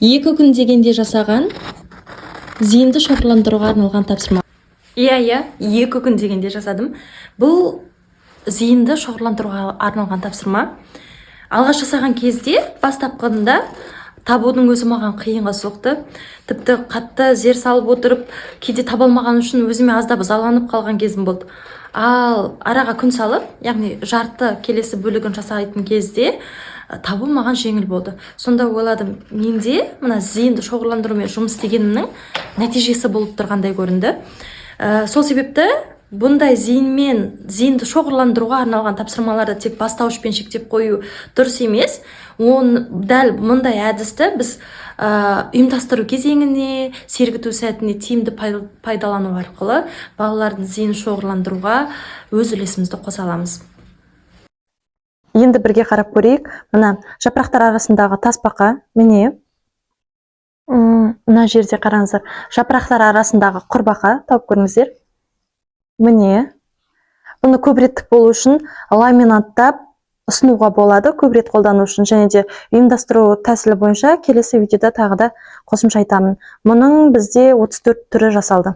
2 күн дегенде жасаған зейінді шоғырландыруға арналған тапсырма. Иә, 2 күн дегенде жасадым. Бұл зейінді шоғырландыруға арналған тапсырма. Алғаш жасаған кезде бастапқыда табудың өзі маған қиынға соқты. Тіпті қатты зер салып отырып, кейде таба алмаған үшін өзіме аздап ызаланып қалған кезім болды. Ал араға күн салып, яғни жарты келесі бөлігін жасайтын кезде табу маған жеңіл болды. Сонда ойладым, менде мына зейінді шоғырландырумен жұмыс істегенімнің нәтижесі болып тұрғандай көрінді. Сол себепті бұндай зейінді шоғырландыруға арналған тапсырмаларды тек бастауышпен шектеп қою дұрыс емес. Дәл мұндай әдісті біз ұйымдастыру кезеңіне, сергіту сәтіне тиімді пайдалану арқылы балалардың зейінін шоғырландыруға өз үлесімізді қоса аламыз. Енді бірге қарап көрейік. Мына жапырақтар арасындағы тасбақа, міне. Мына жерде қараңыздар. Жапырақтар арасындағы құрбақа тауып көріңіздер. Міне. Бұны көп реттік болу үшін ламинаттап ұсынуға болады, көп рет қолдану үшін, және де ұйымдастыру тәсілі бойынша келесі видеода тағы да қосымша айтамын. Мұның бізде 34 түрі жасалды.